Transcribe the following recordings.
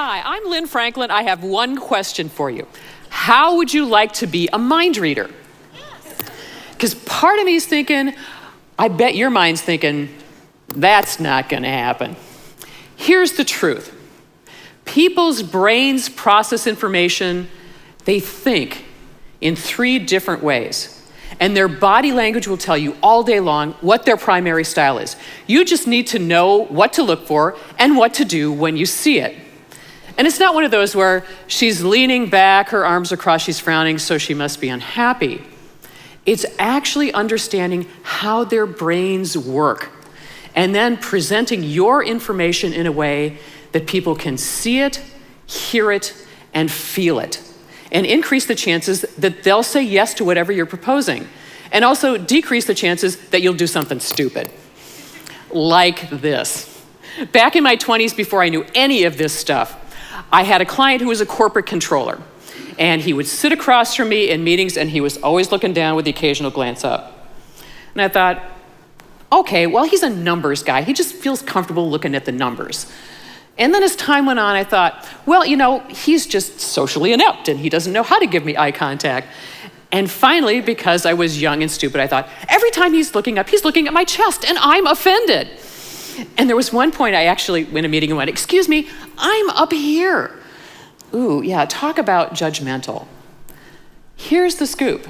Hi, I'm Lynne Franklin. I have one question for you. How would you like to be a mind reader? Because part of me is thinking, I bet your mind's thinking, that's not going to happen. Here's the truth. People's brains process information, they think in 3 different ways. And their body language will tell you all day long what their primary style is. You just need to know what to look for and what to do when you see it. And it's not one of those where she's leaning back, her arms are crossed, she's frowning, so she must be unhappy. It's actually understanding how their brains work and then presenting your information in a way that people can see it, hear it, and feel it, and increase the chances that they'll say yes to whatever you're proposing, and also decrease the chances that you'll do something stupid, like this. Back in my 20s, before I knew any of this stuff, I had a client who was a corporate controller, and he would sit across from me in meetings, and he was always looking down with the occasional glance up. And I thought, okay, well, he's a numbers guy. He just feels comfortable looking at the numbers. And then as time went on, I thought, well, you know, he's just socially inept, and he doesn't know how to give me eye contact. And finally, because I was young and stupid, I thought, every time he's looking up, he's looking at my chest, and I'm offended. And there was one point I actually went in a meeting and went, excuse me, I'm up here. Ooh, yeah, talk about judgmental. Here's the scoop.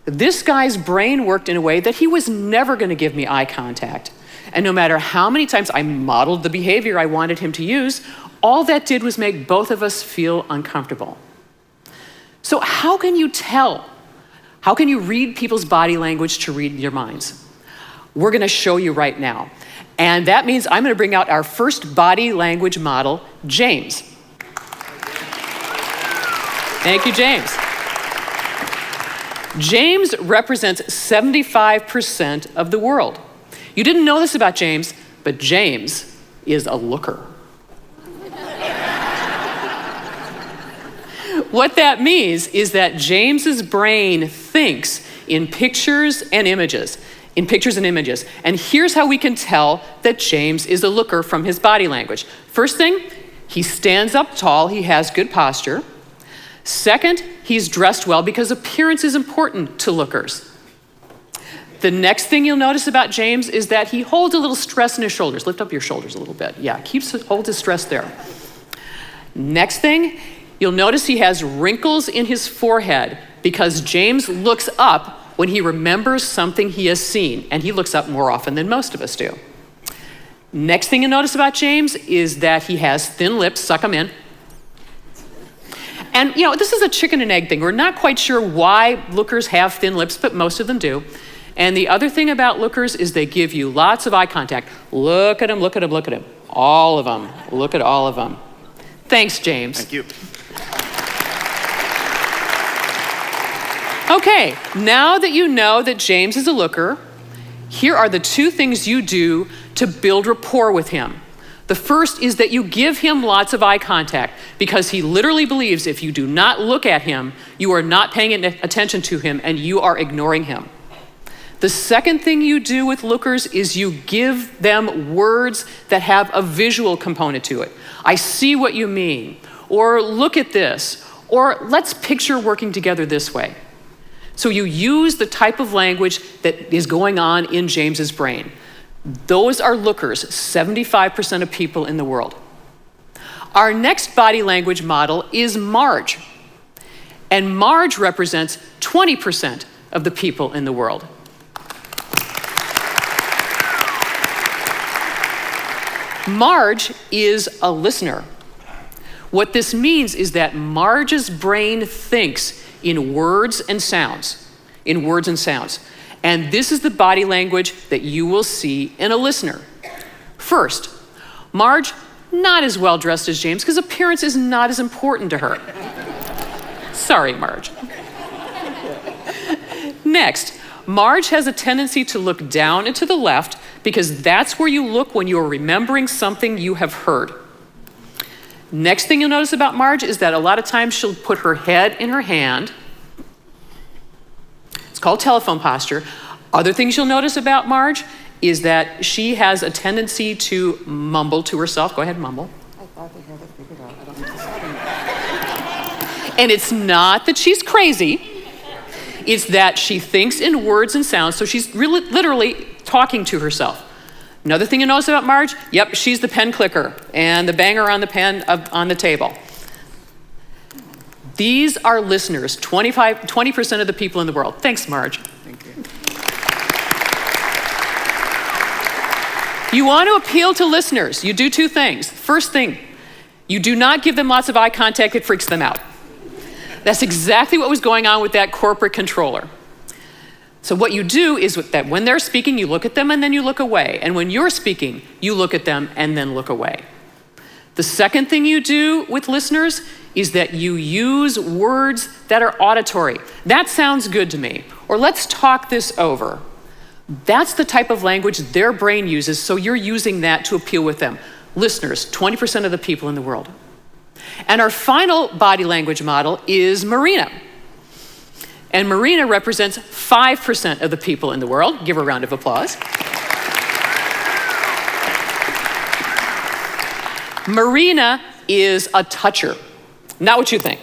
This guy's brain worked in a way that he was never going to give me eye contact. And no matter how many times I modeled the behavior I wanted him to use, all that did was make both of us feel uncomfortable. So how can you tell? How can you read people's body language to read your minds? We're going to show you right now. And that means I'm going to bring out our first body language model, James. Thank you, James. James represents 75% of the world. You didn't know this about James, but James is a looker. What that means is that James's brain thinks in pictures and images. And here's how we can tell that James is a looker from his body language. First thing, he stands up tall, he has good posture. Second, he's dressed well because appearance is important to lookers. The next thing you'll notice about James is that he holds a little stress in his shoulders. Lift up your shoulders a little bit. Yeah, holds his stress there. Next thing, you'll notice he has wrinkles in his forehead because James looks up when he remembers something he has seen, and he looks up more often than most of us do. Next thing you'll notice about James is that he has thin lips, suck them in. And you know, this is a chicken and egg thing. We're not quite sure why lookers have thin lips, but most of them do. And the other thing about lookers is they give you lots of eye contact. Look at him, look at him, look at him. All of them, look at all of them. Thanks, James. Thank you. Okay, now that you know that James is a looker, here are the 2 things you do to build rapport with him. The first is that you give him lots of eye contact because he literally believes if you do not look at him, you are not paying attention to him and you are ignoring him. The second thing you do with lookers is you give them words that have a visual component to it. I see what you mean, or look at this, or let's picture working together this way. So you use the type of language that is going on in James's brain. Those are lookers, 75% of people in the world. Our next body language model is Marge. And Marge represents 20% of the people in the world. Marge is a listener. What this means is that Marge's brain thinks in words and sounds. And this is the body language that you will see in a listener. First, Marge, not as well dressed as James because appearance is not as important to her. Sorry, Marge. Next, Marge has a tendency to look down and to the left because that's where you look when you're remembering something you have heard. Next thing you'll notice about Marge is that a lot of times she'll put her head in her hand. It's called telephone posture. Other things you'll notice about Marge is that she has a tendency to mumble to herself. Go ahead, mumble. I thought they had it figured out. I don't And it's not that she's crazy. It's that she thinks in words and sounds, so she's really literally talking to herself. Another thing you notice about Marge, yep, she's the pen clicker and the banger on the pen on the table. These are listeners, 20% of the people in the world. Thanks, Marge. Thank you. You want to appeal to listeners. You do two things. First thing, you do not give them lots of eye contact. It freaks them out. That's exactly what was going on with that corporate controller. So what you do is that when they're speaking, you look at them and then you look away. And when you're speaking, you look at them and then look away. The second thing you do with listeners is that you use words that are auditory. That sounds good to me. Or let's talk this over. That's the type of language their brain uses, so you're using that to appeal with them. Listeners, 20% of the people in the world. And our final body language model is Marina. And Marina represents 5% of the people in the world. Give her a round of applause. Marina is a toucher. Not what you think.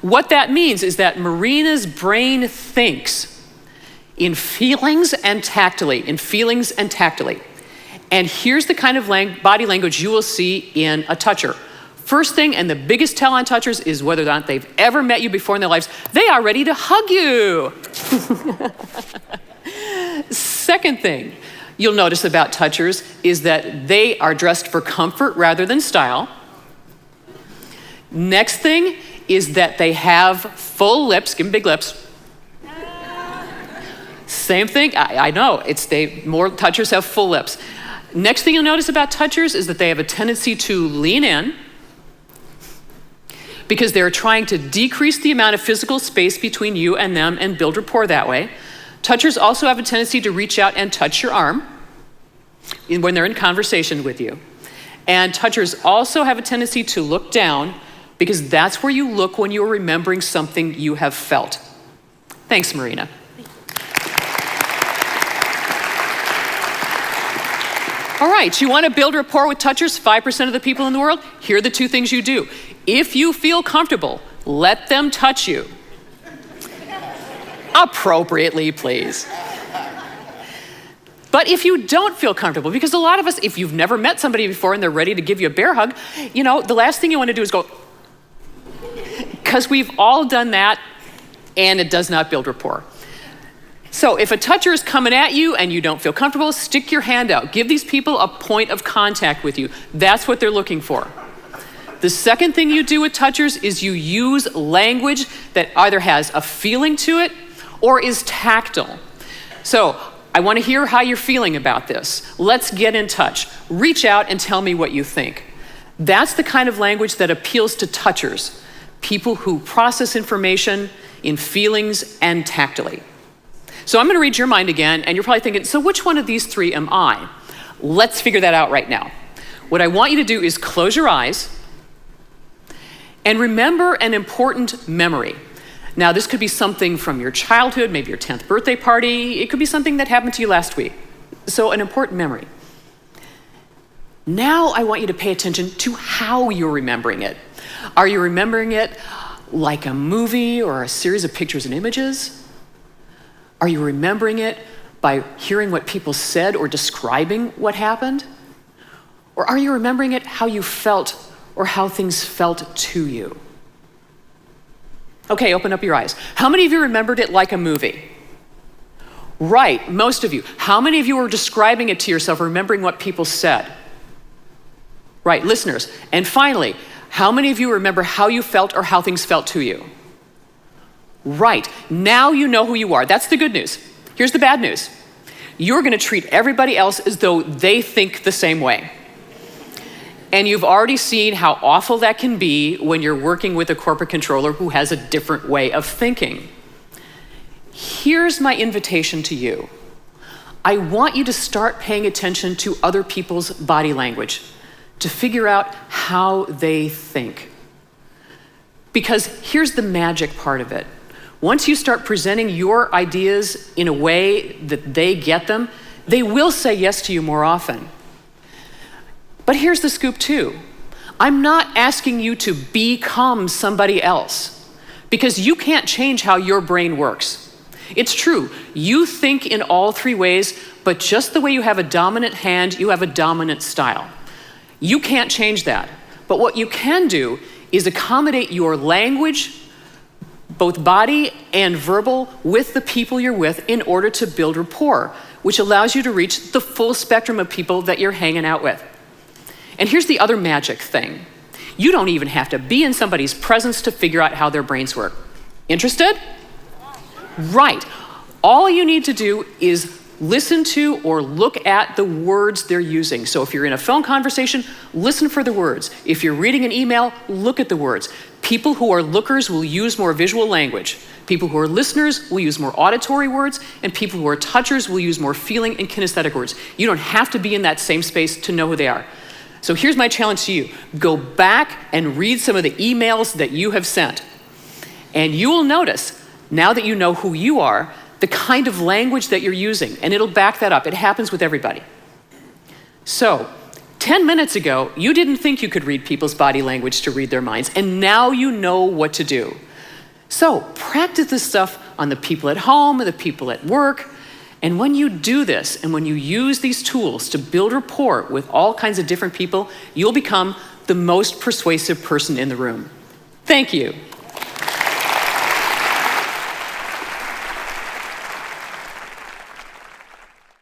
What that means is that Marina's brain thinks in feelings and tactily, And here's the kind of body language you will see in a toucher. First thing, and the biggest tell on touchers, is whether or not they've ever met you before in their lives. They are ready to hug you. Second thing you'll notice about touchers is that they are dressed for comfort rather than style. Next thing is that they have full lips. Give them big lips. Same thing, I know, more touchers have full lips. Next thing you'll notice about touchers is that they have a tendency to lean in because they're trying to decrease the amount of physical space between you and them and build rapport that way. Touchers also have a tendency to reach out and touch your arm when they're in conversation with you. And touchers also have a tendency to look down because that's where you look when you're remembering something you have felt. Thanks, Marina. All right, you want to build rapport with touchers, 5% of the people in the world? Here are the two things you do. If you feel comfortable, let them touch you. Appropriately, please. But if you don't feel comfortable, because a lot of us, if you've never met somebody before and they're ready to give you a bear hug, the last thing you want to do is go, because we've all done that and it does not build rapport. So if a toucher is coming at you and you don't feel comfortable, stick your hand out. Give these people a point of contact with you. That's what they're looking for. The second thing you do with touchers is you use language that either has a feeling to it or is tactile. So I want to hear how you're feeling about this. Let's get in touch. Reach out and tell me what you think. That's the kind of language that appeals to touchers, people who process information in feelings and tactily. So I'm going to read your mind again, and you're probably thinking, so which one of these three am I? Let's figure that out right now. What I want you to do is close your eyes and remember an important memory. Now, this could be something from your childhood, maybe your 10th birthday party. It could be something that happened to you last week. So an important memory. Now I want you to pay attention to how you're remembering it. Are you remembering it like a movie or a series of pictures and images? Are you remembering it by hearing what people said or describing what happened? Or are you remembering it how you felt or how things felt to you? Okay, open up your eyes. How many of you remembered it like a movie? Right, most of you. How many of you were describing it to yourself, remembering what people said? Right, listeners. And finally, how many of you remember how you felt or how things felt to you? Right, now you know who you are. That's the good news. Here's the bad news. You're going to treat everybody else as though they think the same way. And you've already seen how awful that can be when you're working with a corporate controller who has a different way of thinking. Here's my invitation to you. I want you to start paying attention to other people's body language to figure out how they think. Because here's the magic part of it. Once you start presenting your ideas in a way that they get them, they will say yes to you more often. But here's the scoop too. I'm not asking you to become somebody else, because you can't change how your brain works. It's true, you think in all three ways, but just the way you have a dominant hand, you have a dominant style. You can't change that. But what you can do is accommodate your language, both body and verbal, with the people you're with in order to build rapport, which allows you to reach the full spectrum of people that you're hanging out with. And here's the other magic thing. You don't even have to be in somebody's presence to figure out how their brains work. Interested? Right. All you need to do is listen to or look at the words they're using. So if you're in a phone conversation, listen for the words. If you're reading an email, look at the words. People who are lookers will use more visual language. People who are listeners will use more auditory words, and people who are touchers will use more feeling and kinesthetic words. You don't have to be in that same space to know who they are. So here's my challenge to you. Go back and read some of the emails that you have sent. And you will notice, now that you know who you are, the kind of language that you're using, and it'll back that up. It happens with everybody. So, 10 minutes ago, you didn't think you could read people's body language to read their minds, and now you know what to do. So, practice this stuff on the people at home and the people at work, and when you do this, and when you use these tools to build rapport with all kinds of different people, you'll become the most persuasive person in the room. Thank you.